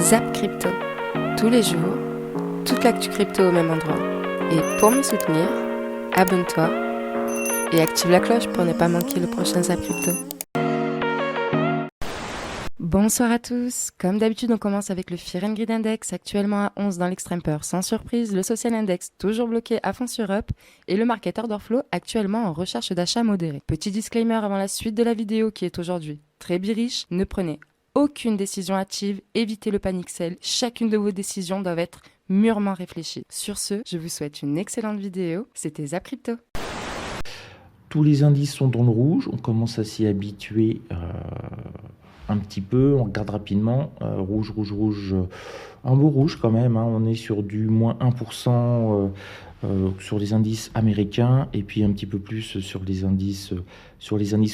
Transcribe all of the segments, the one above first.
Zap Crypto. Tous les jours, toute l'actu crypto au même endroit. Et pour me soutenir, abonne-toi et active la cloche pour ne pas manquer le prochain Zap Crypto. Bonsoir à tous. Comme d'habitude, on commence avec le Fear and Greed Index, actuellement à 11 dans l'extrême peur. Sans surprise, le Social Index, toujours bloqué à fond sur Up, et le Market Order Flow, actuellement en recherche d'achat modéré. Petit disclaimer avant la suite de la vidéo qui est aujourd'hui très bearish, ne prenez aucune décision hâtive, évitez le panic sell. Chacune de vos décisions doivent être mûrement réfléchies. Sur ce, je vous souhaite une excellente vidéo. C'était Zap Crypto. Tous les indices sont dans le rouge, on commence à s'y habituer un petit peu, on regarde rapidement, rouge, un beau rouge quand même, hein. On est sur du moins 1% sur les indices américains et puis un petit peu plus sur les indices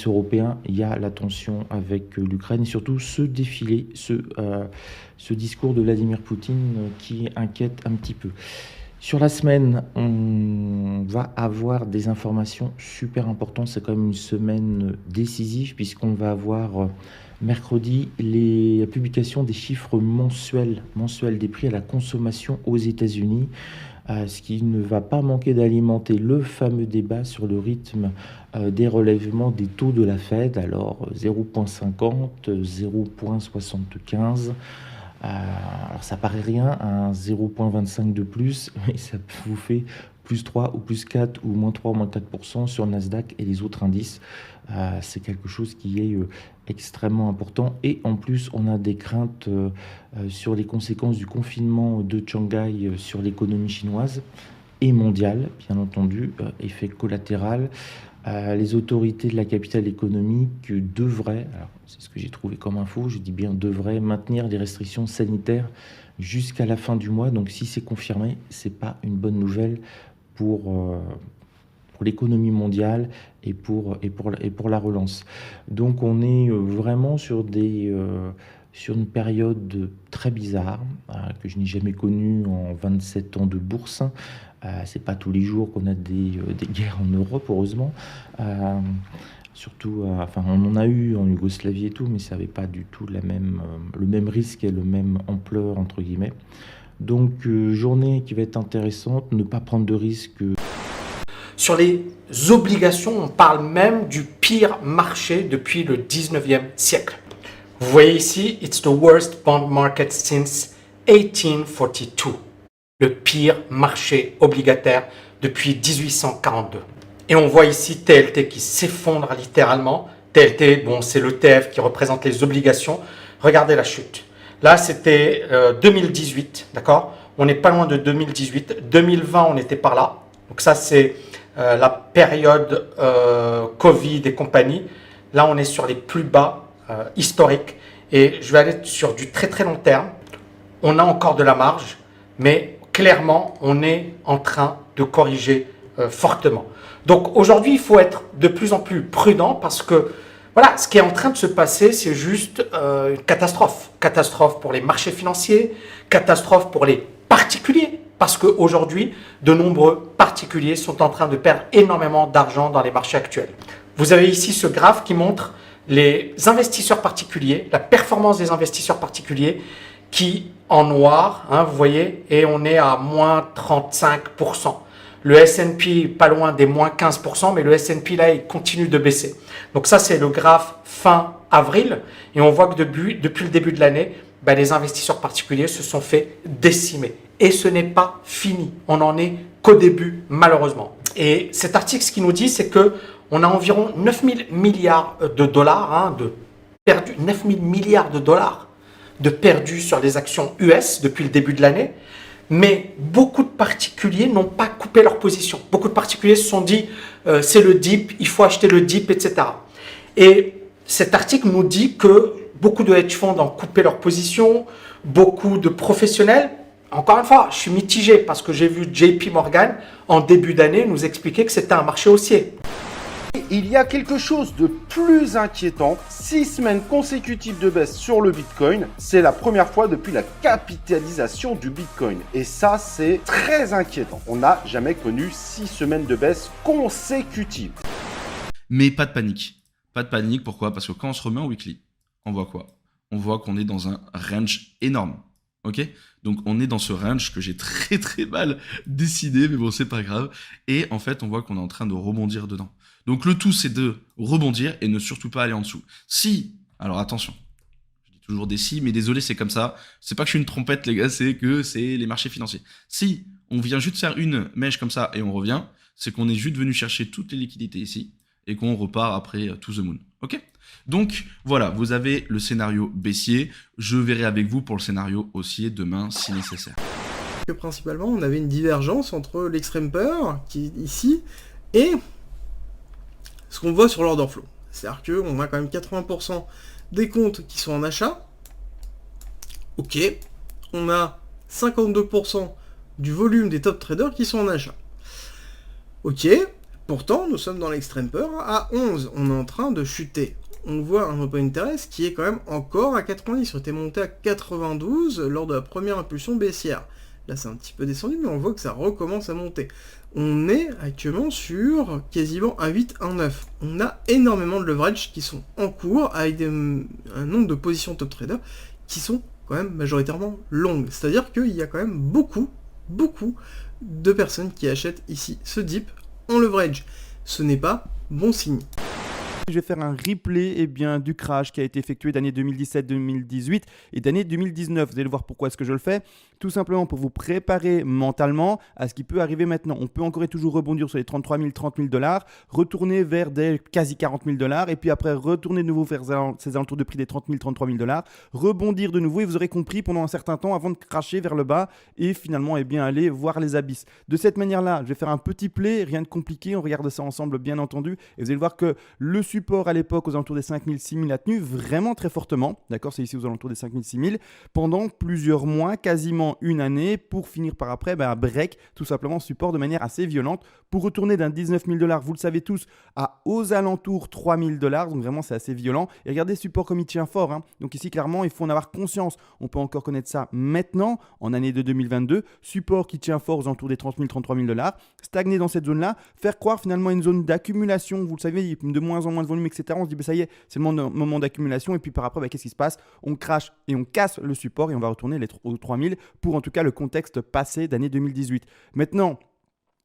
européens. Il y a la tension avec l'Ukraine et surtout ce défilé, ce discours de Vladimir Poutine qui inquiète un petit peu. Sur la semaine, on va avoir des informations super importantes. C'est quand même une semaine décisive puisqu'on va avoir mercredi la publication des chiffres mensuels des prix à la consommation aux États-Unis, ce qui ne va pas manquer d'alimenter le fameux débat sur le rythme des relèvements des taux de la Fed. Alors 0,50, 0,75. Alors ça paraît rien, un 0,25 de plus, mais ça vous fait plus 3 ou plus 4 ou moins 3 ou moins 4% sur le Nasdaq et les autres indices. C'est quelque chose qui est extrêmement important. Et en plus, on a des craintes sur les conséquences du confinement de Shanghai sur l'économie chinoise et mondiale, bien entendu, effet collatéral. Les autorités de la capitale économique devraient, alors c'est ce que j'ai trouvé comme info, je dis bien devraient, maintenir les restrictions sanitaires jusqu'à la fin du mois. Donc si c'est confirmé, c'est pas une bonne nouvelle pour l'économie mondiale et pour la relance. Donc on est vraiment sur une période très bizarre que je n'ai jamais connue en 27 ans de bourse. C'est pas tous les jours qu'on a des guerres en Europe, heureusement. Surtout, on en a eu en Yougoslavie et tout, mais ça n'avait pas du tout le même risque et le même ampleur, entre guillemets. Donc, journée qui va être intéressante, ne pas prendre de risques. Sur les obligations, on parle même du pire marché depuis le 19e siècle. Vous voyez ici, it's the worst bond market since 1842. Le pire marché obligataire depuis 1842. Et on voit ici TLT qui s'effondre littéralement. TLT, bon, c'est l'ETF qui représente les obligations. Regardez la chute. Là, c'était 2018, d'accord? On n'est pas loin de 2018. 2020, on était par là. Donc ça, c'est la période Covid et compagnie. Là, on est sur les plus bas historiques. Et je vais aller sur du très très long terme. On a encore de la marge, mais clairement, on est en train de corriger fortement. Donc aujourd'hui, il faut être de plus en plus prudent parce que voilà, ce qui est en train de se passer, c'est juste une catastrophe. Catastrophe pour les marchés financiers, catastrophe pour les particuliers. Parce qu'aujourd'hui, de nombreux particuliers sont en train de perdre énormément d'argent dans les marchés actuels. Vous avez ici ce graphe qui montre les investisseurs particuliers, la performance des investisseurs particuliers qui, en noir, hein, vous voyez, et on est à moins 35%. Le S&P pas loin des moins 15%, mais le S&P là, il continue de baisser. Donc ça, c'est le graphe fin avril. Et on voit que depuis le début de l'année, les investisseurs particuliers se sont fait décimer. Et ce n'est pas fini. On n'en est qu'au début, malheureusement. Et cet article, ce qu'il nous dit, c'est que on a environ 9 000 milliards de dollars de perdus. 9 000 milliards de dollars de perdus sur les actions US depuis le début de l'année. Mais beaucoup de particuliers n'ont pas coupé leur position. Beaucoup de particuliers se sont dit c'est le dip, il faut acheter le dip, etc. Et cet article nous dit que beaucoup de hedge funds ont coupé leur position, beaucoup de professionnels. Encore une fois, je suis mitigé parce que j'ai vu JP Morgan en début d'année nous expliquer que c'était un marché haussier. Il y a quelque chose de plus inquiétant, 6 semaines consécutives de baisse sur le Bitcoin, c'est la première fois depuis la capitalisation du Bitcoin. Et ça, c'est très inquiétant. On n'a jamais connu 6 semaines de baisse consécutives. Mais pas de panique. Pas de panique, pourquoi? Parce que quand on se remet en weekly, on voit quoi? On voit qu'on est dans un range énorme. Ok? Donc on est dans ce range que j'ai très très mal décidé, mais bon, c'est pas grave. Et en fait, on voit qu'on est en train de rebondir dedans. Donc le tout, c'est de rebondir et ne surtout pas aller en dessous. Si, alors attention, je dis toujours des si, mais désolé, c'est comme ça. C'est pas que je suis une trompette, les gars, c'est que c'est les marchés financiers. Si on vient juste faire une mèche comme ça et on revient, c'est qu'on est juste venu chercher toutes les liquidités ici et qu'on repart après to the moon. Ok? Donc voilà, vous avez le scénario baissier. Je verrai avec vous pour le scénario haussier demain si nécessaire. Que principalement, on avait une divergence entre l'extreme peur, qui est ici, et ce qu'on voit sur l'order flow. C'est-à-dire qu'on a quand même 80% des comptes qui sont en achat. Ok. On a 52% du volume des top traders qui sont en achat. Ok. Pourtant, nous sommes dans l'extreme peur. À 11, on est en train de chuter. On voit un open interest qui est quand même encore à 90. On était monté à 92 lors de la première impulsion baissière. Là, c'est un petit peu descendu, mais on voit que ça recommence à monter. On est actuellement sur quasiment un 8, un 9. On a énormément de leverage qui sont en cours avec un nombre de positions top trader qui sont quand même majoritairement longues. C'est-à-dire qu'il y a quand même beaucoup de personnes qui achètent ici ce dip en leverage. Ce n'est pas bon signe. Je vais faire un replay du crash qui a été effectué d'année 2017-2018 et d'année 2019. Vous allez voir pourquoi est-ce que je le fais. Tout simplement pour vous préparer mentalement à ce qui peut arriver maintenant. On peut encore et toujours rebondir sur les 33 000, 30 000 $, retourner vers des quasi 40 000 $, et puis après retourner de nouveau vers ces alentours de prix des 30 000, 33 000 $, rebondir de nouveau, et vous aurez compris pendant un certain temps avant de cracher vers le bas et finalement aller voir les abysses. De cette manière-là, je vais faire un petit play, rien de compliqué, on regarde ça ensemble bien entendu, et vous allez voir que le support à l'époque aux alentours des 5 000, 6 000 a tenu vraiment très fortement, d'accord, c'est ici aux alentours des 5 000, 6 000, pendant plusieurs mois, quasiment une année, pour finir par après break, tout simplement support de manière assez violente, pour retourner d'un 19 000 $, vous le savez tous, à aux alentours 3 000 $, donc vraiment c'est assez violent, et regardez ce support comme il tient fort, hein. Donc ici clairement il faut en avoir conscience, on peut encore connaître ça maintenant, en année de 2022, support qui tient fort aux alentours des 30 000, 33 000 $, stagner dans cette zone-là, faire croire finalement à une zone d'accumulation, vous le savez, de moins en moins de volume, etc. On se dit, ça y est, c'est le moment d'accumulation. Et puis par après, qu'est-ce qui se passe? On crache et on casse le support et on va retourner aux 3000 pour en tout cas le contexte passé d'année 2018. Maintenant,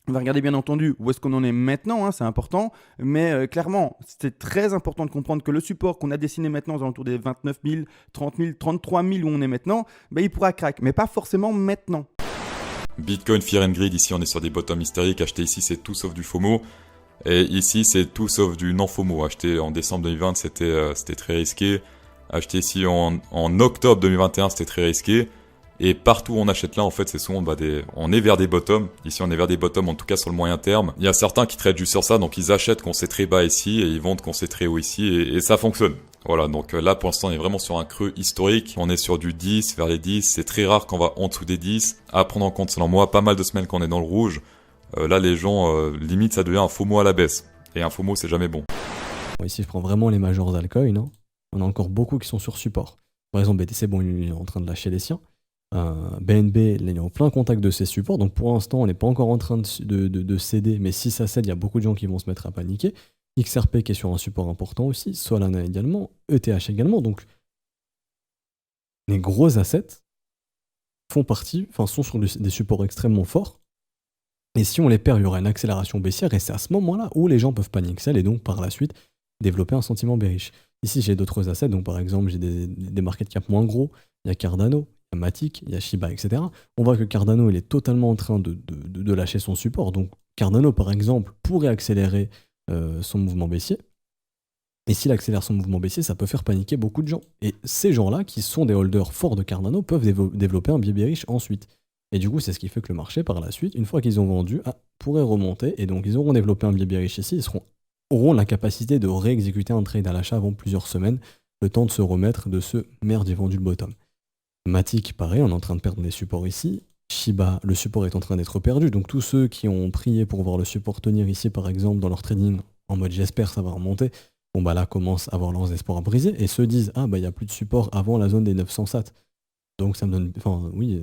on va regarder bien entendu où est-ce qu'on en est maintenant, hein, c'est important, mais clairement, c'est très important de comprendre que le support qu'on a dessiné maintenant aux alentours des 29 000, 30 000, 33 000 où on est maintenant, il pourra craquer, mais pas forcément maintenant. Bitcoin, Fear and Greed, ici on est sur des bottoms hystériques, acheter ici c'est tout sauf du FOMO. Et ici, c'est tout sauf du non-FOMO. Acheter en décembre 2020, c'était très risqué. Acheter ici en octobre 2021, c'était très risqué. Et partout où on achète là, en fait, c'est souvent on est vers des bottoms. Ici, on est vers des bottoms, en tout cas sur le moyen terme. Il y a certains qui traitent juste sur ça, donc ils achètent quand c'est très bas ici et ils vendent quand c'est très haut ici et ça fonctionne. Voilà, donc là, pour l'instant, on est vraiment sur un creux historique. On est sur du 10, vers les 10. C'est très rare qu'on va en dessous des 10. À prendre en compte, selon moi, pas mal de semaines qu'on est dans le rouge. Là, les gens, limite, ça devient un FOMO à la baisse. Et un FOMO, c'est jamais bon. Ici, je prends vraiment les majors altcoins. Hein. On a encore beaucoup qui sont sur support. Par exemple, BTC, il est en train de lâcher les siens. BNB, il est en plein contact de ses supports. Donc, pour l'instant, on n'est pas encore en train de céder. Mais si ça cède, il y a beaucoup de gens qui vont se mettre à paniquer. XRP qui est sur un support important aussi. Solana également. ETH également. Donc, les gros assets sont sur des supports extrêmement forts. Et si on les perd, il y aura une accélération baissière et c'est à ce moment-là où les gens peuvent panic sell et donc par la suite développer un sentiment bearish. Ici, j'ai d'autres assets, donc par exemple, j'ai des market cap moins gros, il y a Cardano, il y a Matic, il y a Shiba, etc. On voit que Cardano, il est totalement en train de lâcher son support. Donc Cardano, par exemple, pourrait accélérer son mouvement baissier. Et s'il accélère son mouvement baissier, ça peut faire paniquer beaucoup de gens. Et ces gens-là, qui sont des holders forts de Cardano, peuvent développer un biais bearish ensuite. Et du coup, c'est ce qui fait que le marché, par la suite, une fois qu'ils ont vendu, pourrait remonter. Et donc, ils auront développé un biais bearish ici. Ils auront la capacité de réexécuter un trade à l'achat avant plusieurs semaines, le temps de se remettre de ce « merde, j'ai vendu le bottom ». Matic, pareil, on est en train de perdre les supports ici. Shiba, le support est en train d'être perdu. Donc, tous ceux qui ont prié pour voir le support tenir ici, par exemple, dans leur trading, en mode « j'espère ça va remonter », là, commencent à avoir leurs espoirs à briser et se disent « ah, il n'y a plus de support avant la zone des 900 sats ». Donc ça me donne,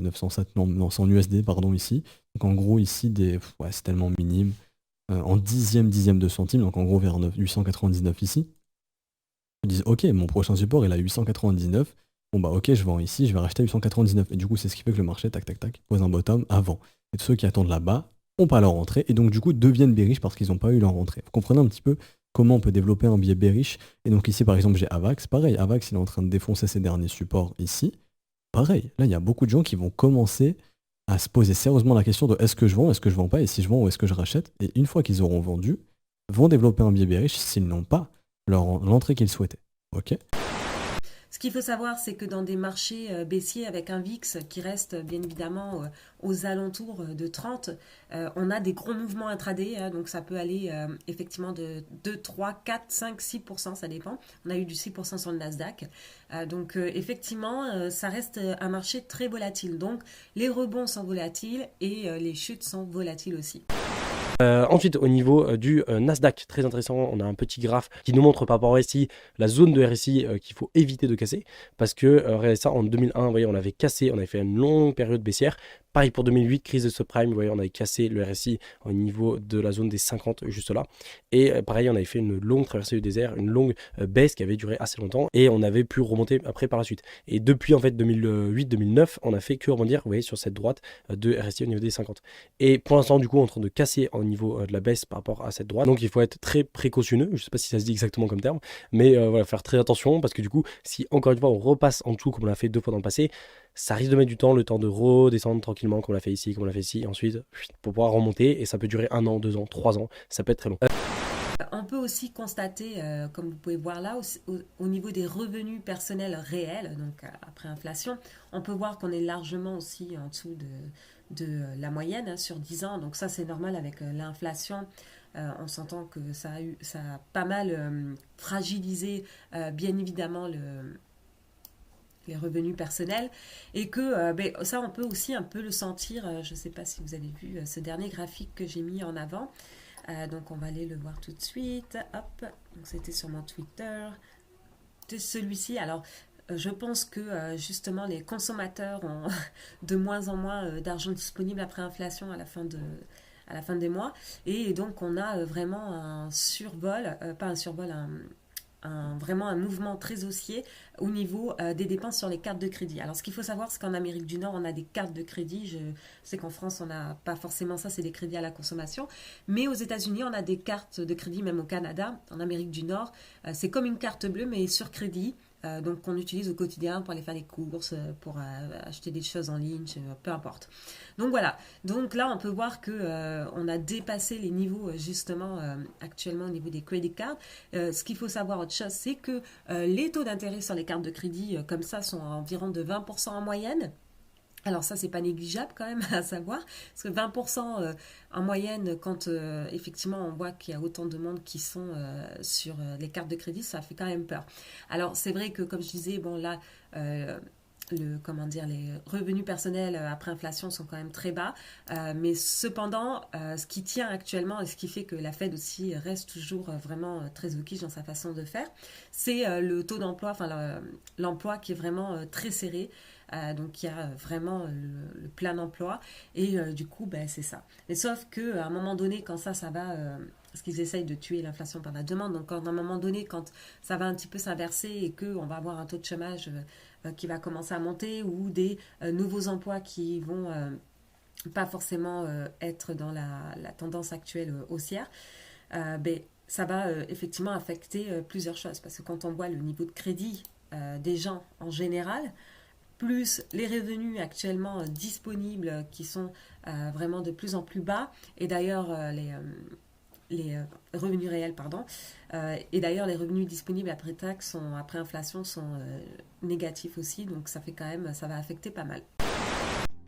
900 sats, non, c'est en USD, pardon, ici. Donc en gros, ici, c'est tellement minime. En dixième de centime, donc en gros vers 899 ici. Ils disent, ok, mon prochain support est à 899. bon bah ok, je vends ici, je vais racheter à 899. Et du coup, c'est ce qui fait que le marché, tac, tac, tac, pose un bottom avant. Et tous ceux qui attendent là-bas n'ont pas leur entrée, et donc du coup deviennent bearish parce qu'ils n'ont pas eu leur entrée. Vous comprenez un petit peu comment on peut développer un biais bearish. Et donc ici, par exemple, j'ai Avax. Pareil, Avax, il est en train de défoncer ses derniers supports ici. Pareil, là, il y a beaucoup de gens qui vont commencer à se poser sérieusement la question de est-ce que je vends pas, et si je vends, où est-ce que je rachète. Et une fois qu'ils auront vendu, vont développer un biais bearish s'ils n'ont pas l'entrée qu'ils souhaitaient. Ok ? Ce qu'il faut savoir, c'est que dans des marchés baissiers avec un VIX qui reste bien évidemment aux alentours de 30, on a des gros mouvements intraday, hein, donc ça peut aller effectivement de 2, 3, 4, 5, 6%, ça dépend. On a eu du 6% sur le Nasdaq. Donc effectivement, ça reste un marché très volatile. Donc les rebonds sont volatiles et les chutes sont volatiles aussi. Ensuite, au niveau du Nasdaq, très intéressant, on a un petit graphe qui nous montre par rapport au RSI la zone de RSI qu'il faut éviter de casser, parce que regardez ça, en 2001, vous voyez, on avait cassé, on avait fait une longue période baissière. Pareil pour 2008, crise de subprime, vous voyez, on avait cassé le RSI au niveau de la zone des 50, juste là. Et pareil, on avait fait une longue traversée du désert, une longue baisse qui avait duré assez longtemps, et on avait pu remonter après par la suite. Et depuis en fait 2008-2009, on a fait que rebondir, vous voyez, sur cette droite de RSI au niveau des 50. Et pour l'instant, du coup, on est en train de casser au niveau de la baisse par rapport à cette droite. Donc il faut être très précautionneux, je ne sais pas si ça se dit exactement comme terme, mais voilà, faire très attention, parce que du coup, si encore une fois on repasse en dessous comme on l'a fait 2 fois dans le passé, ça risque de mettre du temps, le temps de redescendre tranquillement comme on l'a fait ici, comme on l'a fait ici, et ensuite pour pouvoir remonter, et ça peut durer 1 an, 2 ans, 3 ans, ça peut être très long. On peut aussi constater, comme vous pouvez voir là, au niveau des revenus personnels réels, donc après inflation, on peut voir qu'on est largement aussi en dessous de la moyenne, hein, sur 10 ans. Donc ça, c'est normal avec l'inflation. On s'entend que ça a pas mal fragilisé, bien évidemment, les revenus personnels, et que ça, on peut aussi un peu le sentir. Je ne sais pas si vous avez vu ce dernier graphique que j'ai mis en avant. Donc on va aller le voir tout de suite. Hop, donc c'était sur mon Twitter. De celui-ci, alors je pense que justement les consommateurs ont de moins en moins d'argent disponible après inflation à la fin des mois, et donc on a vraiment un survol, pas un survol, vraiment un mouvement très haussier au niveau des dépenses sur les cartes de crédit. Alors ce qu'il faut savoir, c'est qu'en Amérique du Nord, on a des cartes de crédit. Je sais qu'en France, on n'a pas forcément ça, c'est des crédits à la consommation. Mais aux États-Unis, on a des cartes de crédit, même au Canada, en Amérique du Nord. C'est comme une carte bleue, mais sur crédit. Donc qu'on utilise au quotidien pour aller faire des courses, pour acheter des choses en ligne, peu importe. Donc voilà, donc là on peut voir que on a dépassé les niveaux justement actuellement au niveau des credit cards. Ce qu'il faut savoir autre chose, c'est que les taux d'intérêt sur les cartes de crédit comme ça sont à environ de 20% en moyenne. Alors ça, c'est pas négligeable quand même à savoir, parce que 20% en moyenne, quand effectivement on voit qu'il y a autant de monde qui sont sur les cartes de crédit, ça fait quand même peur. Alors c'est vrai que, comme je disais, bon là, les revenus personnels après inflation sont quand même très bas, mais cependant, ce qui tient actuellement et ce qui fait que la Fed aussi reste toujours vraiment très hawkish dans sa façon de faire, c'est le taux d'emploi, enfin l'emploi qui est vraiment très serré. Donc il y a vraiment le plein emploi, et du coup c'est ça. Mais sauf qu'à un moment donné, quand ça va, parce qu'ils essayent de tuer l'inflation par la demande, donc à un moment donné, quand ça va un petit peu s'inverser et qu'on va avoir un taux de chômage qui va commencer à monter, ou des nouveaux emplois qui vont pas forcément être dans la tendance actuelle haussière, ça va effectivement affecter plusieurs choses, parce que quand on voit le niveau de crédit des gens en général, plus les revenus actuellement disponibles qui sont vraiment de plus en plus bas, et d'ailleurs les revenus réels, et d'ailleurs les revenus disponibles après taxes, après inflation, sont négatifs aussi, donc ça va affecter pas mal.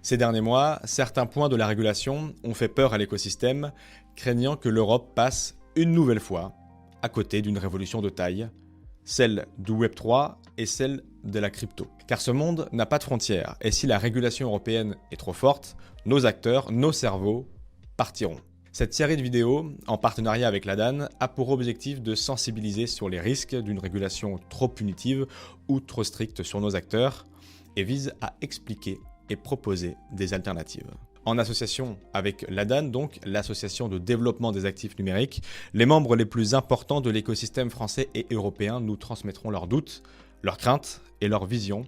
Ces derniers mois, certains points de la régulation ont fait peur à l'écosystème, craignant que l'Europe passe une nouvelle fois à côté d'une révolution de taille, celle du Web3 et celle de la crypto. Car ce monde n'a pas de frontières, et si la régulation européenne est trop forte, nos acteurs, nos cerveaux, partiront. Cette série de vidéos, en partenariat avec l'ADAN, a pour objectif de sensibiliser sur les risques d'une régulation trop punitive ou trop stricte sur nos acteurs, et vise à expliquer et proposer des alternatives. En association avec l'ADAN, donc l'association de développement des actifs numériques, les membres les plus importants de l'écosystème français et européen nous transmettront leurs doutes, leurs craintes et leurs visions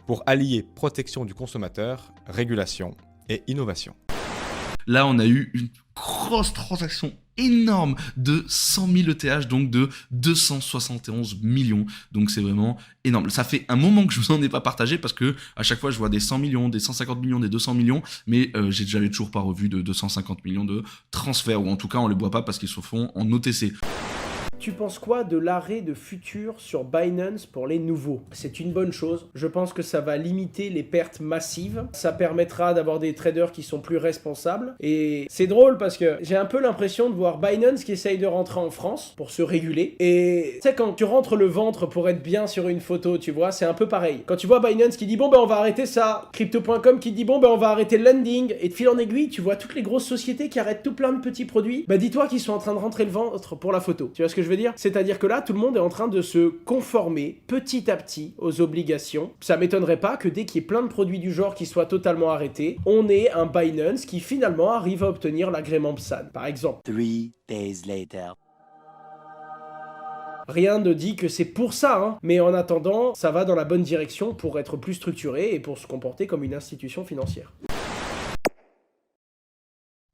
pour allier protection du consommateur, régulation et innovation. Là, on a eu une grosse transaction énorme de 100 000 ETH, donc de 271 millions. Donc c'est vraiment énorme. Ça fait un moment que je vous en ai pas partagé parce que à chaque fois je vois des 100 millions, des 150 millions, des 200 millions, mais j'avais toujours pas revu de 250 millions de transferts, ou en tout cas on les voit pas parce qu'ils se font en OTC. Tu penses quoi de l'arrêt de futurs sur Binance pour les nouveaux? C'est une bonne chose. Je pense que ça va limiter les pertes massives. Ça permettra d'avoir des traders qui sont plus responsables. Et c'est drôle parce que j'ai un peu l'impression de voir Binance qui essaye de rentrer en France pour se réguler. Et tu sais, quand tu rentres le ventre pour être bien sur une photo, tu vois, c'est un peu pareil. Quand tu vois Binance qui dit bon ben on va arrêter ça, Crypto.com qui dit bon ben on va arrêter le lending, et de fil en aiguille, tu vois toutes les grosses sociétés qui arrêtent tout plein de petits produits. Bah dis-toi qu'ils sont en train de rentrer le ventre pour la photo. Tu vois ce que je veux dire? C'est-à-dire que là, tout le monde est en train de se conformer petit à petit aux obligations. Ça m'étonnerait pas que dès qu'il y ait plein de produits du genre qui soient totalement arrêtés, on ait un Binance qui finalement arrive à obtenir l'agrément PSAN, par exemple. 3 days later. Rien ne dit que c'est pour ça, hein. Mais en attendant, ça va dans la bonne direction pour être plus structuré et pour se comporter comme une institution financière.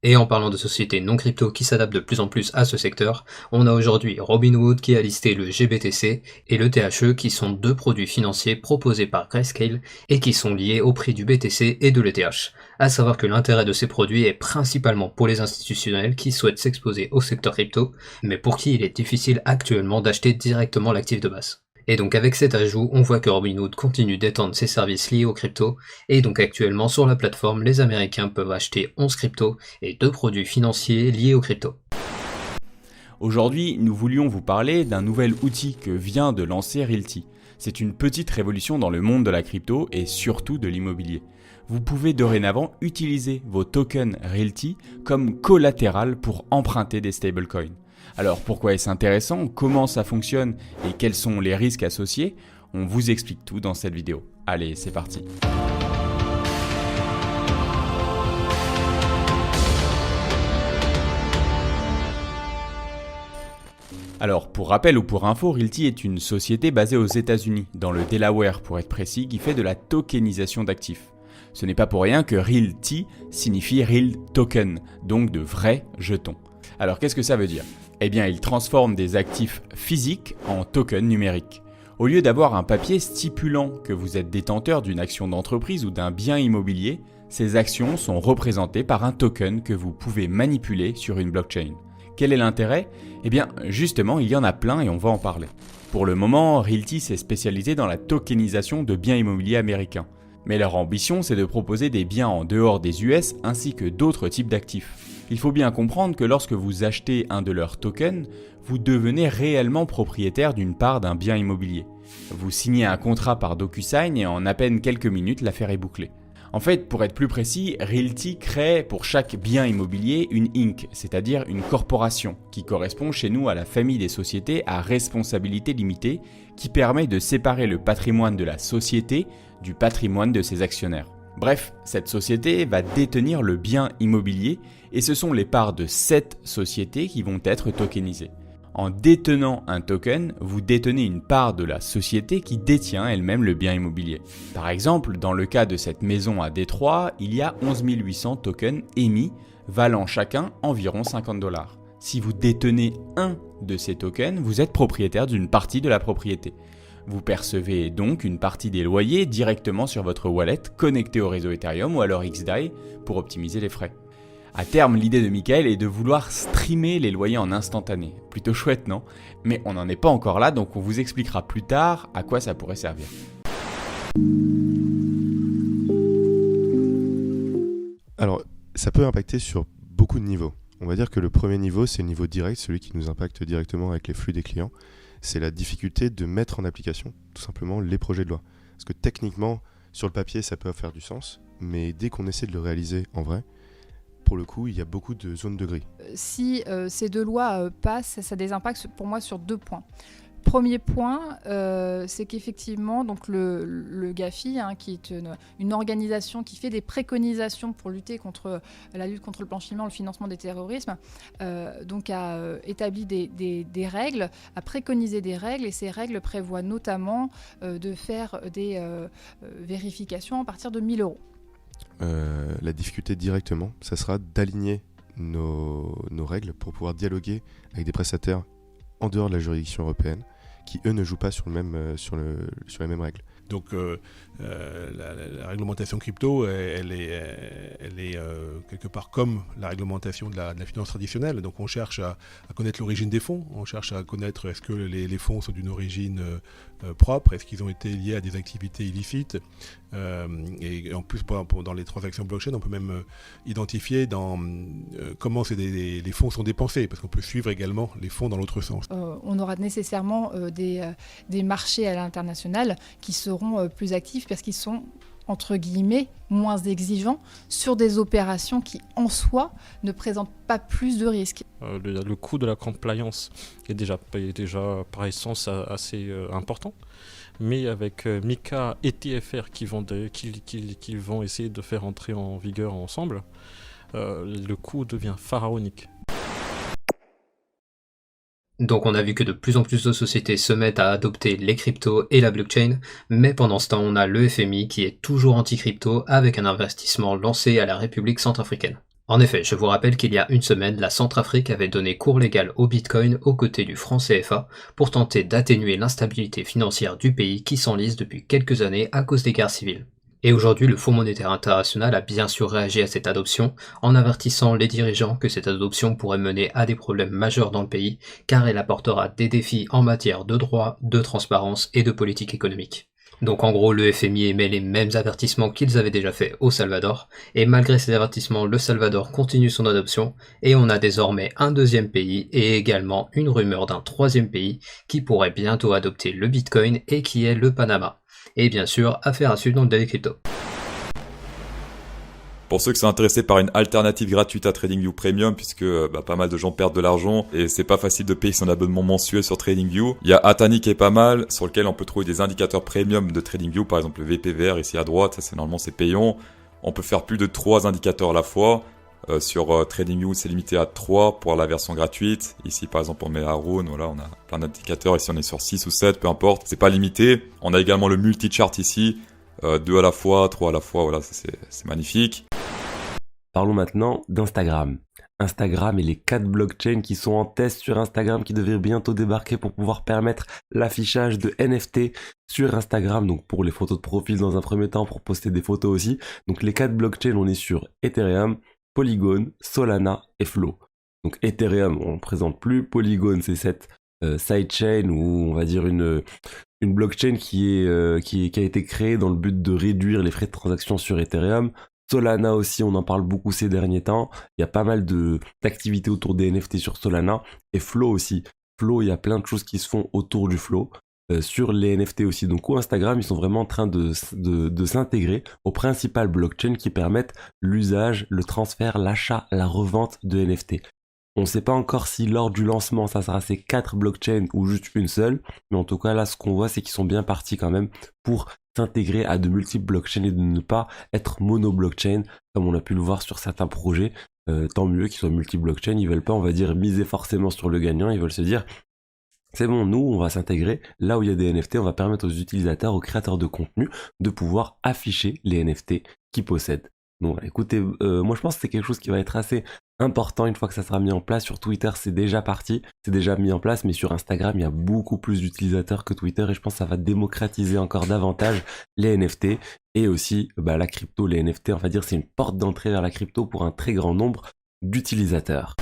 Et en parlant de sociétés non crypto qui s'adaptent de plus en plus à ce secteur, on a aujourd'hui Robinhood qui a listé le GBTC et le THE qui sont deux produits financiers proposés par Grayscale et qui sont liés au prix du BTC et de l'ETH. À savoir que l'intérêt de ces produits est principalement pour les institutionnels qui souhaitent s'exposer au secteur crypto, mais pour qui il est difficile actuellement d'acheter directement l'actif de base. Et donc avec cet ajout, on voit que Robinhood continue d'étendre ses services liés aux cryptos, et donc actuellement sur la plateforme, les Américains peuvent acheter 11 cryptos et 2 produits financiers liés aux cryptos. Aujourd'hui, nous voulions vous parler d'un nouvel outil que vient de lancer Realty. C'est une petite révolution dans le monde de la crypto et surtout de l'immobilier. Vous pouvez dorénavant utiliser vos tokens Realty comme collatéral pour emprunter des stablecoins. Alors pourquoi est-ce intéressant, comment ça fonctionne et quels sont les risques associés? On vous explique tout dans cette vidéo. Allez, c'est parti. Alors, pour rappel ou pour info, Realty est une société basée aux États-Unis, dans le Delaware pour être précis, qui fait de la tokenisation d'actifs. Ce n'est pas pour rien que Realty signifie Real Token, donc de vrais jetons. Alors qu'est-ce que ça veut dire? Eh bien, il transforme des actifs physiques en tokens numériques. Au lieu d'avoir un papier stipulant que vous êtes détenteur d'une action d'entreprise ou d'un bien immobilier, ces actions sont représentées par un token que vous pouvez manipuler sur une blockchain. Quel est l'intérêt? Eh bien, justement, il y en a plein et on va en parler. Pour le moment, Realty s'est spécialisé dans la tokenisation de biens immobiliers américains. Mais leur ambition, c'est de proposer des biens en dehors des US ainsi que d'autres types d'actifs. Il faut bien comprendre que lorsque vous achetez un de leurs tokens, vous devenez réellement propriétaire d'une part d'un bien immobilier. Vous signez un contrat par DocuSign et en à peine quelques minutes, l'affaire est bouclée. En fait, pour être plus précis, Realty crée pour chaque bien immobilier une Inc., c'est-à-dire une corporation, qui correspond chez nous à la famille des sociétés à responsabilité limitée, qui permet de séparer le patrimoine de la société du patrimoine de ses actionnaires. Bref, cette société va détenir le bien immobilier et ce sont les parts de cette société qui vont être tokenisées. En détenant un token, vous détenez une part de la société qui détient elle-même le bien immobilier. Par exemple, dans le cas de cette maison à Détroit, il y a 11 800 tokens émis, valant chacun environ $50. Si vous détenez un de ces tokens, vous êtes propriétaire d'une partie de la propriété. Vous percevez donc une partie des loyers directement sur votre wallet connecté au réseau Ethereum ou alors XDAI pour optimiser les frais. À terme, l'idée de Michael est de vouloir streamer les loyers en instantané. Plutôt chouette, non? Mais on n'en est pas encore là, donc on vous expliquera plus tard à quoi ça pourrait servir. Alors, ça peut impacter sur beaucoup de niveaux. On va dire que le premier niveau, c'est le niveau direct, celui qui nous impacte directement avec les flux des clients. C'est la difficulté de mettre en application, tout simplement, les projets de loi. Parce que techniquement, sur le papier, ça peut faire du sens, mais dès qu'on essaie de le réaliser en vrai, pour le coup, il y a beaucoup de zones de gris. Si ces deux lois passent, ça a des impacts pour moi sur 2 points. Premier point, c'est qu'effectivement, donc le GAFI, qui est une organisation qui fait des préconisations pour lutter contre la lutte contre le blanchiment, le financement des terrorismes, donc a établi des règles, a préconisé des règles, et ces règles prévoient notamment de faire des vérifications à partir de 1 000 euros. La difficulté directement, ça sera d'aligner nos règles pour pouvoir dialoguer avec des prestataires en dehors de la juridiction européenne qui, eux, ne jouent pas sur les mêmes règles. Donc la réglementation crypto, elle est quelque part comme la réglementation de la finance traditionnelle. Donc on cherche à connaître l'origine des fonds, on cherche à connaître est-ce que les fonds sont d'une origine propre, est-ce qu'ils ont été liés à des activités illicites. Et en plus, dans les transactions blockchain, on peut même identifier comment les fonds sont dépensés, parce qu'on peut suivre également les fonds dans l'autre sens. On aura nécessairement des marchés à l'international qui seront plus actifs parce qu'ils sont, entre guillemets, moins exigeants sur des opérations qui, en soi, ne présentent pas plus de risques. Le coût de la compliance est déjà par essence assez important. Mais avec MiCA et TFR qui vont essayer de faire entrer en vigueur ensemble, le coût devient pharaonique. Donc on a vu que de plus en plus de sociétés se mettent à adopter les cryptos et la blockchain, mais pendant ce temps on a le FMI qui est toujours anti-crypto avec un investissement lancé à la République centrafricaine. En effet, je vous rappelle qu'il y a une semaine, la Centrafrique avait donné cours légal au Bitcoin aux côtés du franc CFA pour tenter d'atténuer l'instabilité financière du pays qui s'enlise depuis quelques années à cause des guerres civiles. Et aujourd'hui, le Fonds monétaire international a bien sûr réagi à cette adoption en avertissant les dirigeants que cette adoption pourrait mener à des problèmes majeurs dans le pays car elle apportera des défis en matière de droit, de transparence et de politique économique. Donc en gros, le FMI émet les mêmes avertissements qu'ils avaient déjà fait au Salvador, et malgré ces avertissements, le Salvador continue son adoption, et on a désormais un deuxième pays, et également une rumeur d'un troisième pays qui pourrait bientôt adopter le Bitcoin, et qui est le Panama. Et bien sûr, affaire à suivre dans le Daily Crypto. Pour ceux qui sont intéressés par une alternative gratuite à TradingView Premium, puisque pas mal de gens perdent de l'argent et c'est pas facile de payer son abonnement mensuel sur TradingView, il y a Atani qui est pas mal, sur lequel on peut trouver des indicateurs premium de TradingView, par exemple le VPVR ici à droite, ça normalement c'est payant. On peut faire plus de 3 indicateurs à la fois. Sur TradingView, c'est limité à 3 pour la version gratuite. Ici, par exemple, on met Aaron, voilà, on a plein d'indicateurs. Ici, on est sur 6 ou 7, peu importe. C'est pas limité. On a également le multi-chart ici. 2 à la fois, 3 à la fois, voilà, c'est magnifique. Parlons maintenant d'Instagram. Instagram et les 4 blockchains qui sont en test sur Instagram qui devraient bientôt débarquer pour pouvoir permettre l'affichage de NFT sur Instagram, donc pour les photos de profil dans un premier temps, pour poster des photos aussi. Donc les 4 blockchains, on est sur Ethereum, Polygon, Solana et Flow. Donc Ethereum, on ne présente plus. Polygon, c'est cette sidechain ou on va dire une blockchain qui a été créée dans le but de réduire les frais de transaction sur Ethereum. Solana aussi, on en parle beaucoup ces derniers temps. Il y a pas mal d'activités autour des NFT sur Solana. Et Flow aussi. Flow, il y a plein de choses qui se font autour du Flow. Sur les NFT aussi. Donc Instagram, ils sont vraiment en train de s'intégrer aux principales blockchains qui permettent l'usage, le transfert, l'achat, la revente de NFT. On ne sait pas encore si lors du lancement, ça sera ces 4 blockchains ou juste une seule, mais en tout cas là, ce qu'on voit, c'est qu'ils sont bien partis quand même pour s'intégrer à de multiples blockchains et de ne pas être mono-blockchain, comme on a pu le voir sur certains projets. Tant mieux qu'ils soient multi-blockchain, ils veulent pas, on va dire, miser forcément sur le gagnant, ils veulent se dire c'est bon, nous, on va s'intégrer. Là où il y a des NFT, on va permettre aux utilisateurs, aux créateurs de contenu, de pouvoir afficher les NFT qu'ils possèdent. Donc, écoutez, moi, je pense que c'est quelque chose qui va être assez important une fois que ça sera mis en place. Sur Twitter, c'est déjà parti, c'est déjà mis en place, mais sur Instagram, il y a beaucoup plus d'utilisateurs que Twitter et je pense que ça va démocratiser encore davantage les NFT et aussi la crypto, les NFT. On va dire c'est une porte d'entrée vers la crypto pour un très grand nombre d'utilisateurs.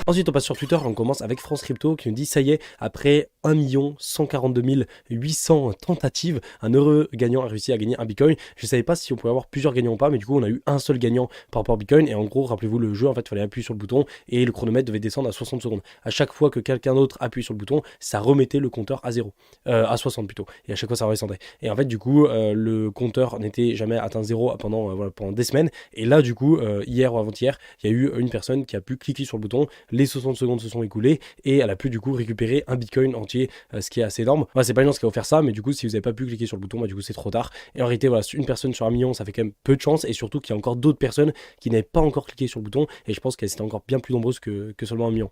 Ensuite, on passe sur Twitter, on commence avec France Crypto qui nous dit ça y est, après 1 142 800 tentatives, un heureux gagnant a réussi à gagner un Bitcoin. Je ne savais pas si on pouvait avoir plusieurs gagnants ou pas, mais du coup, on a eu un seul gagnant par rapport à Bitcoin. Et en gros, rappelez-vous, le jeu, en fait, il fallait appuyer sur le bouton et le chronomètre devait descendre à 60 secondes. À chaque fois que quelqu'un d'autre appuie sur le bouton, ça remettait le compteur à 0, à 60 plutôt. Et à chaque fois, ça redescendait. Et en fait, du coup, le compteur n'était jamais atteint 0 pendant des semaines. Et là, du coup, hier ou avant-hier, il y a eu une personne qui a pu cliquer sur le bouton, les 60 secondes se sont écoulées et elle a pu du coup récupérer un bitcoin entier, ce qui est assez énorme. C'est pas une chance qui a offert ça, mais du coup si vous n'avez pas pu cliquer sur le bouton, du coup c'est trop tard. Et en réalité voilà, une personne sur 1 million, ça fait quand même peu de chance, et surtout qu'il y a encore d'autres personnes qui n'avaient pas encore cliqué sur le bouton, et je pense qu'elles étaient encore bien plus nombreuses que seulement 1 million.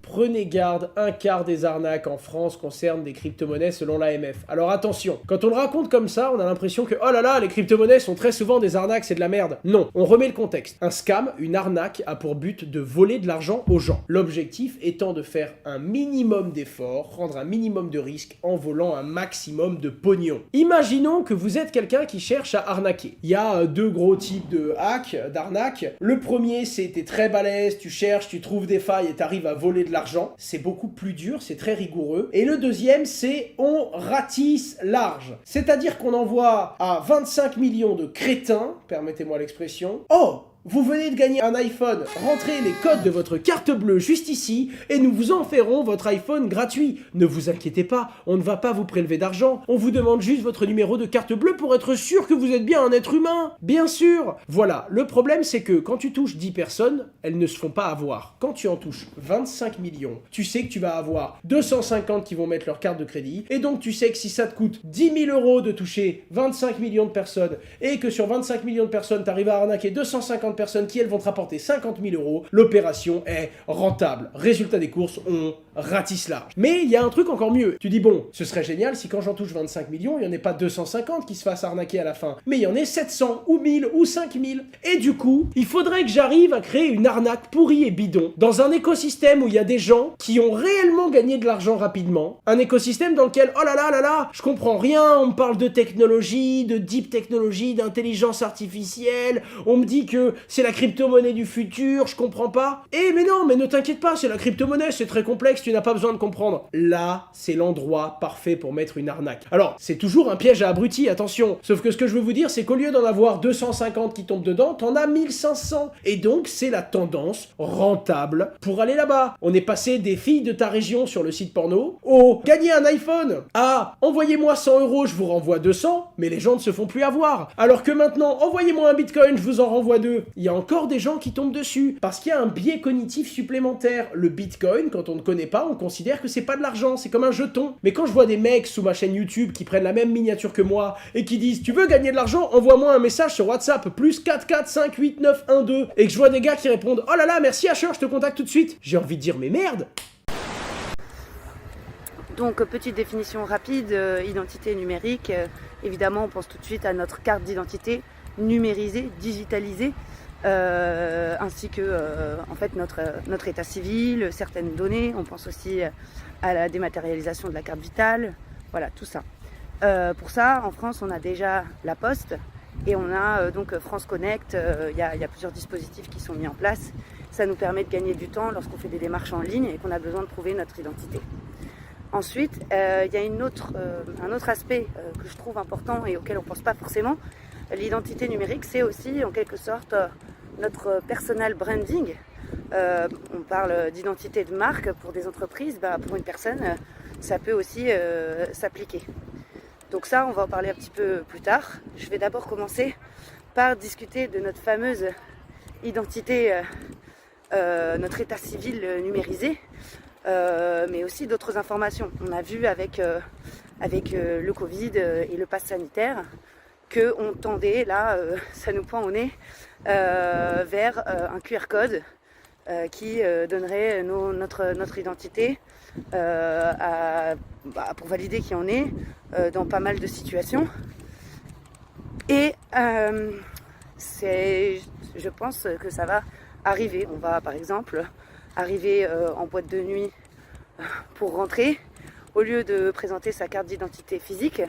Prenez garde, un quart des arnaques en France concernent des crypto-monnaies selon l'AMF. Alors attention, quand on le raconte comme ça, on a l'impression que oh là là, les crypto-monnaies sont très souvent des arnaques, c'est de la merde. Non, on remet le contexte. Un scam, une arnaque, a pour but de voler de l'argent aux gens. L'objectif étant de faire un minimum d'efforts, prendre un minimum de risques en volant un maximum de pognon. Imaginons que vous êtes quelqu'un qui cherche à arnaquer. Il y a deux gros types de hacks, d'arnaques. Le premier, c'est t'es très balèze, tu cherches, tu trouves des failles et t'arrives à voler de l'argent. C'est beaucoup plus dur, c'est très rigoureux. Et le deuxième, c'est on ratisse large. C'est-à-dire qu'on envoie à 25 millions de crétins, permettez-moi l'expression, oh, vous venez de gagner un iPhone, rentrez les codes de votre carte bleue juste ici et nous vous enverrons votre iPhone gratuit. Ne vous inquiétez pas, on ne va pas vous prélever d'argent, on vous demande juste votre numéro de carte bleue pour être sûr que vous êtes bien un être humain. Bien sûr. Voilà, le problème c'est que quand tu touches 10 personnes, elles ne se font pas avoir. Quand tu en touches 25 millions, tu sais que tu vas avoir 250 qui vont mettre leur carte de crédit et donc tu sais que si ça te coûte 10 000 € de toucher 25 millions de personnes et que sur 25 millions de personnes, tu arrives à arnaquer 250 personnes qui elles vont te rapporter 50 000 €, l'opération est rentable. Résultat des courses, on ratisse large. Mais il y a un truc encore mieux. Tu dis bon, ce serait génial si quand j'en touche 25 millions, il n'y en ait pas 250 qui se fassent arnaquer à la fin, mais il y en ait 700 ou 1000 ou 5000. Et du coup, il faudrait que j'arrive à créer une arnaque pourrie et bidon dans un écosystème où il y a des gens qui ont réellement gagné de l'argent rapidement. Un écosystème dans lequel, oh là là là là, je comprends rien, on me parle de technologie, de deep technologie, d'intelligence artificielle, on me dit que c'est la crypto-monnaie du futur, je comprends pas. Eh mais non, mais ne t'inquiète pas, c'est la crypto-monnaie, c'est très complexe, tu n'as pas besoin de comprendre. Là, c'est l'endroit parfait pour mettre une arnaque. Alors, c'est toujours un piège à abrutis, attention. Sauf que ce que je veux vous dire, c'est qu'au lieu d'en avoir 250 qui tombent dedans, t'en as 1500. Et donc, c'est la tendance rentable pour aller là-bas. On est passé des filles de ta région sur le site porno au gagner un iPhone, à envoyez-moi 100 €, je vous renvoie 200, mais les gens ne se font plus avoir. Alors que maintenant, envoyez-moi un bitcoin, je vous en renvoie 2. Il y a encore des gens qui tombent dessus, parce qu'il y a un biais cognitif supplémentaire. Le bitcoin, quand on ne connaît pas, on considère que c'est pas de l'argent, c'est comme un jeton. Mais quand je vois des mecs sous ma chaîne YouTube qui prennent la même miniature que moi, et qui disent « Tu veux gagner de l'argent ? Envoie-moi un message sur WhatsApp, plus 44589112 » et que je vois des gars qui répondent « Oh là là, merci Asher, je te contacte tout de suite », j'ai envie de dire « Mais merde !» Donc, petite définition rapide, identité numérique, évidemment on pense tout de suite à notre carte d'identité numérisée, digitalisée, ainsi que en fait notre état civil, certaines données. On pense aussi à la dématérialisation de la carte vitale, voilà tout ça. Pour ça, en France, on a déjà la Poste et on a donc France Connect. Il y a plusieurs dispositifs qui sont mis en place. Ça nous permet de gagner du temps lorsqu'on fait des démarches en ligne et qu'on a besoin de prouver notre identité. Ensuite, il y a un autre aspect que je trouve important et auquel on ne pense pas forcément. L'identité numérique, c'est aussi en quelque sorte notre personal branding. On parle d'identité de marque pour des entreprises, pour une personne, ça peut aussi s'appliquer. Donc ça, on va en parler un petit peu plus tard. Je vais d'abord commencer par discuter de notre fameuse identité, notre état civil numérisé, mais aussi d'autres informations. On a vu avec le Covid et le pass sanitaire qu'on tendait, là, ça nous pend au nez, vers un QR code qui donnerait notre identité pour valider qui on est dans pas mal de situations. Et je pense que ça va arriver. On va par exemple arriver en boîte de nuit pour rentrer. Au lieu de présenter sa carte d'identité physique,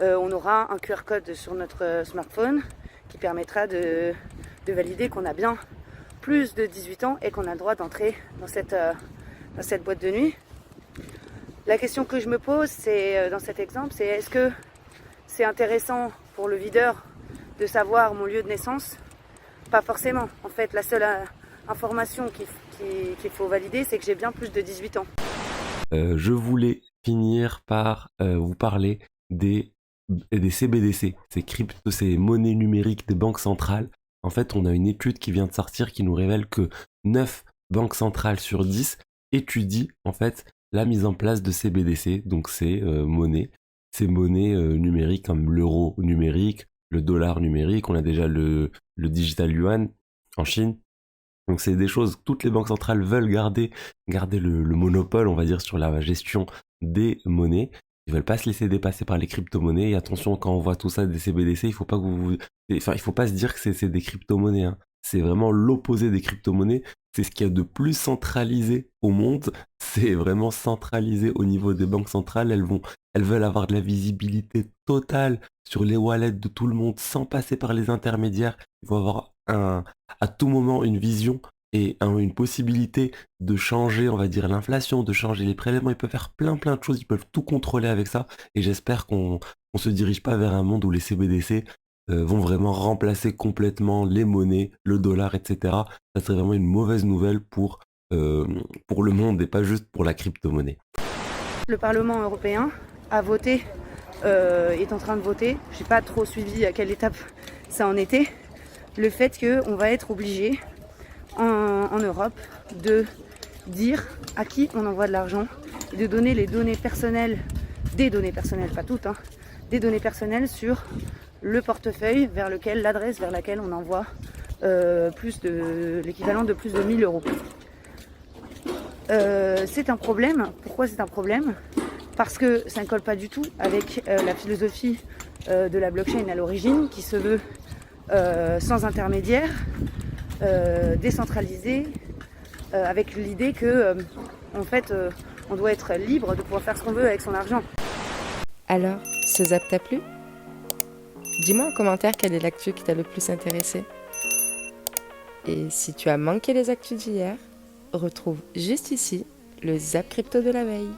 on aura un QR code sur notre smartphone qui permettra de valider qu'on a bien plus de 18 ans et qu'on a le droit d'entrer dans cette boîte de nuit. La question que je me pose, c'est dans cet exemple, c'est est-ce que c'est intéressant pour le videur de savoir mon lieu de naissance? Pas forcément. En fait, la seule information qu'il faut valider, c'est que j'ai bien plus de 18 ans. Je voulais finir par vous parler des CBDC, ces monnaies numériques des banques centrales. En fait, on a une étude qui vient de sortir qui nous révèle que 9 banques centrales sur 10 étudient en fait la mise en place de ces BDC, donc ces monnaies numériques comme l'euro numérique, le dollar numérique, on a déjà le digital yuan en Chine. Donc c'est des choses, toutes les banques centrales veulent garder le monopole, on va dire, sur la gestion des monnaies. Ils veulent pas se laisser dépasser par les crypto-monnaies. Et attention, quand on voit tout ça des CBDC, il faut pas il faut pas se dire que c'est des crypto-monnaies, hein. C'est vraiment l'opposé des crypto-monnaies. C'est ce qu'il y a de plus centralisé au monde. C'est vraiment centralisé au niveau des banques centrales. Elles veulent avoir de la visibilité totale sur les wallets de tout le monde sans passer par les intermédiaires. Il faut avoir à tout moment une vision et une possibilité de changer, on va dire, l'inflation, de changer les prélèvements. Ils peuvent faire plein de choses, ils peuvent tout contrôler avec ça. Et j'espère qu'on se dirige pas vers un monde où les CBDC vont vraiment remplacer complètement les monnaies, le dollar, etc. Ça serait vraiment une mauvaise nouvelle pour le monde et pas juste pour la crypto-monnaie. Le Parlement européen a voté, est en train de voter, je n'ai pas trop suivi à quelle étape ça en était, le fait qu'on va être obligé en Europe de dire à qui on envoie de l'argent et de donner les données personnelles, des données personnelles, pas toutes, hein, des données personnelles sur le portefeuille vers lequel, l'adresse vers laquelle on envoie l'équivalent de plus de 1000 euros. C'est un problème. Pourquoi c'est un problème ? Parce que ça ne colle pas du tout avec la philosophie de la blockchain à l'origine, qui se veut sans intermédiaire, décentralisé, avec l'idée que en fait, on doit être libre de pouvoir faire ce qu'on veut avec son argent. Alors, ce zap t'a plu ? Dis-moi en commentaire quelle est l'actu qui t'a le plus intéressé. Et si tu as manqué les actus d'hier, retrouve juste ici le zap crypto de la veille.